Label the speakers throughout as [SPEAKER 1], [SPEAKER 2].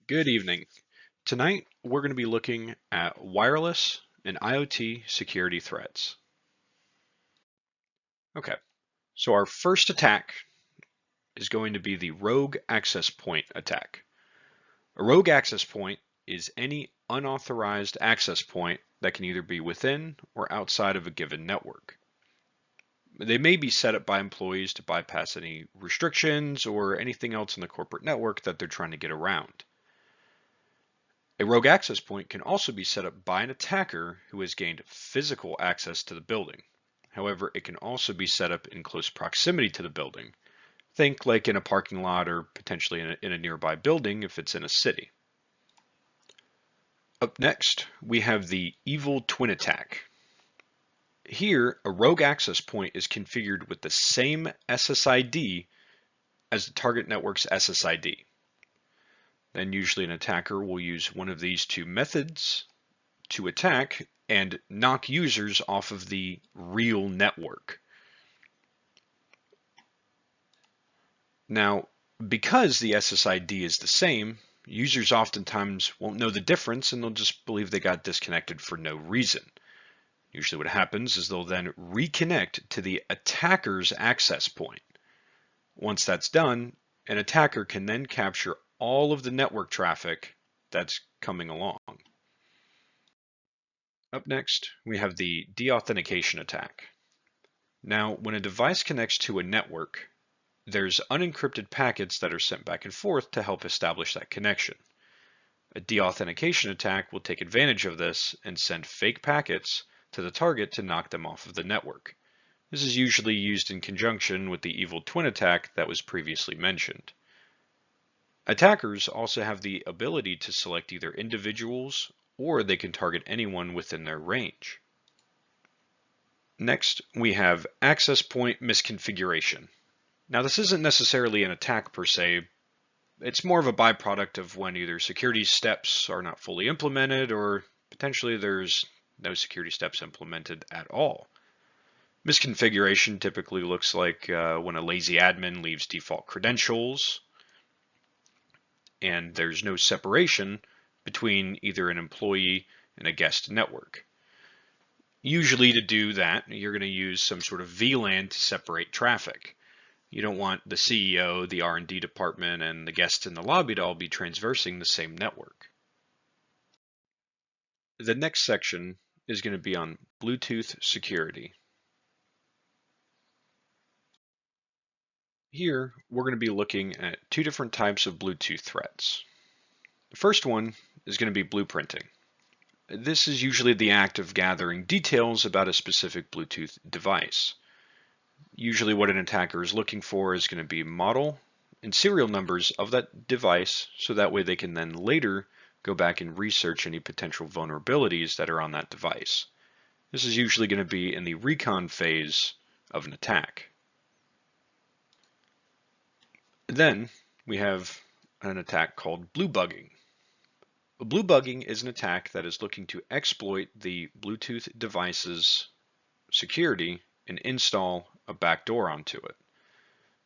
[SPEAKER 1] Good evening. Tonight, we're going to be looking at wireless and IoT security threats. Okay, so our first attack is going to be the rogue access point attack. A rogue access point is any unauthorized access point that can either be within or outside of a given network. They may be set up by employees to bypass any restrictions or anything else in the corporate network that they're trying to get around. A rogue access point can also be set up by an attacker who has gained physical access to the building. However, it can also be set up in close proximity to the building. Think like in a parking lot or potentially in a nearby building if it's in a city. Up next, we have the evil twin attack. Here, a rogue access point is configured with the same SSID as the target network's SSID. Then usually an attacker will use one of these two methods to attack and knock users off of the real network. Now, because the SSID is the same, users oftentimes won't know the difference and they'll just believe they got disconnected for no reason. Usually what happens is they'll then reconnect to the attacker's access point. Once that's done, an attacker can then capture all of the network traffic that's coming along. Up next, we have the deauthentication attack. Now, when a device connects to a network, there's unencrypted packets that are sent back and forth to help establish that connection. A deauthentication attack will take advantage of this and send fake packets to the target to knock them off of the network. This is usually used in conjunction with the evil twin attack that was previously mentioned. Attackers also have the ability to select either individuals or they can target anyone within their range. Next, we have access point misconfiguration. Now, this isn't necessarily an attack per se. It's more of a byproduct of when either security steps are not fully implemented or potentially there's no security steps implemented at all. Misconfiguration typically looks like when a lazy admin leaves default credentials and there's no separation between either an employee and a guest network. Usually to do that, you're going to use some sort of VLAN to separate traffic. You don't want the CEO, the R&D department, and the guests in the lobby to all be transversing the same network. The next section is going to be on Bluetooth security. Here, we're going to be looking at two different types of Bluetooth threats. The first one is going to be blueprinting. This is usually the act of gathering details about a specific Bluetooth device. Usually what an attacker is looking for is going to be model and serial numbers of that device, so that way they can then later go back and research any potential vulnerabilities that are on that device. This is usually going to be in the recon phase of an attack. Then we have an attack called bluebugging. Bluebugging is an attack that is looking to exploit the Bluetooth device's security and install a backdoor onto it.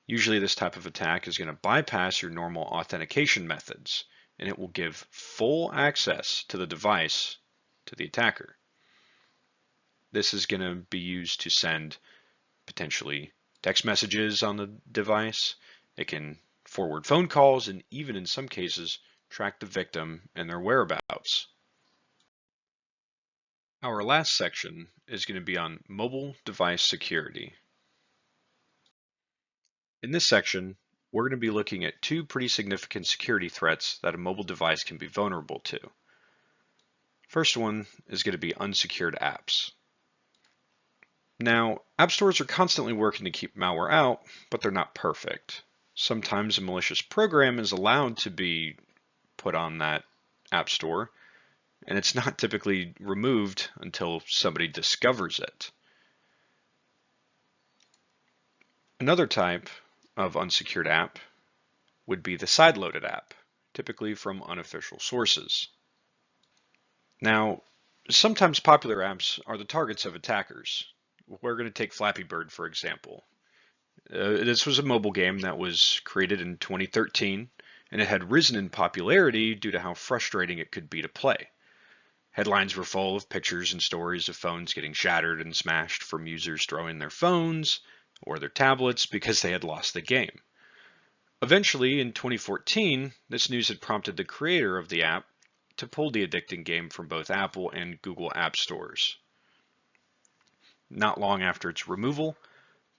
[SPEAKER 1] Usually this type of attack is going to bypass your normal authentication methods, and it will give full access to the device to the attacker. This is going to be used to send potentially text messages on the device. It can forward phone calls and even in some cases track the victim and their whereabouts. Our last section is going to be on mobile device security. In this section, we're going to be looking at two pretty significant security threats that a mobile device can be vulnerable to. First one is going to be unsecured apps. Now, app stores are constantly working to keep malware out, but they're not perfect. Sometimes a malicious program is allowed to be put on that app store, and it's not typically removed until somebody discovers it. Another type of unsecured app would be the sideloaded app, typically from unofficial sources. Now, sometimes popular apps are the targets of attackers. We're going to take Flappy Bird, for example. This was a mobile game that was created in 2013, and it had risen in popularity due to how frustrating it could be to play. Headlines were full of pictures and stories of phones getting shattered and smashed from users throwing their phones or their tablets because they had lost the game. Eventually, in 2014, this news had prompted the creator of the app to pull the addicting game from both Apple and Google App Stores. Not long after its removal,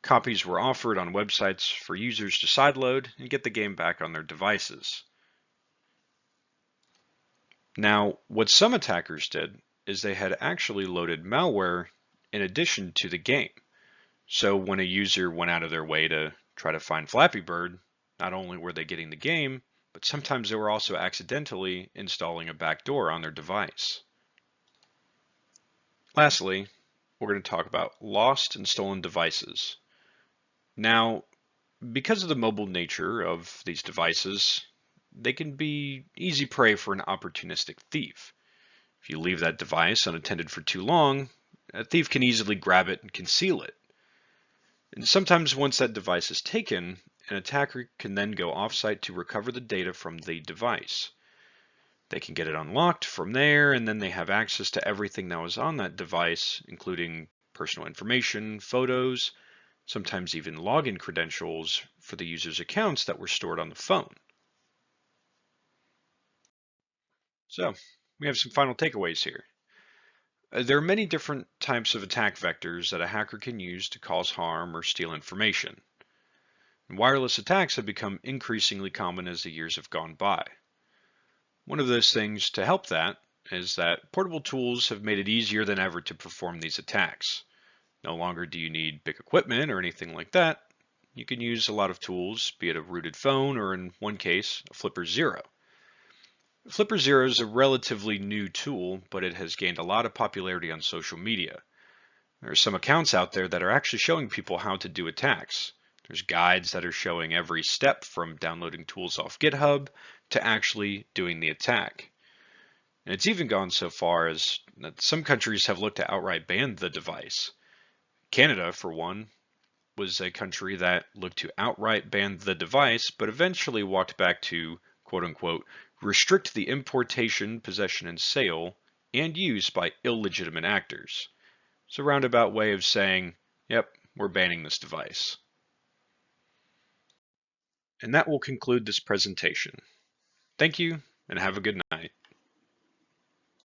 [SPEAKER 1] copies were offered on websites for users to sideload and get the game back on their devices. Now, what some attackers did is they had actually loaded malware in addition to the game. So when a user went out of their way to try to find Flappy Bird, not only were they getting the game, but sometimes they were also accidentally installing a backdoor on their device. Lastly, we're going to talk about lost and stolen devices. Now, because of the mobile nature of these devices, they can be easy prey for an opportunistic thief. If you leave that device unattended for too long, a thief can easily grab it and conceal it. And sometimes once that device is taken, an attacker can then go offsite to recover the data from the device. They can get it unlocked from there, and then they have access to everything that was on that device, including personal information, photos, sometimes even login credentials for the user's accounts that were stored on the phone. So, we have some final takeaways here. There are many different types of attack vectors that a hacker can use to cause harm or steal information. And wireless attacks have become increasingly common as the years have gone by. One of those things to help that is that portable tools have made it easier than ever to perform these attacks. No longer do you need big equipment or anything like that. You can use a lot of tools, be it a rooted phone or in one case, a Flipper Zero. Flipper Zero is a relatively new tool, but it has gained a lot of popularity on social media. There are some accounts out there that are actually showing people how to do attacks. There's guides that are showing every step from downloading tools off GitHub to actually doing the attack. And it's even gone so far as that some countries have looked to outright ban the device. Canada, for one, was a country that looked to outright ban the device, but eventually walked back to, quote unquote, restrict the importation, possession, and sale and use by illegitimate actors. It's a roundabout way of saying, yep, we're banning this device. And that will conclude this presentation. Thank you, and have a good night.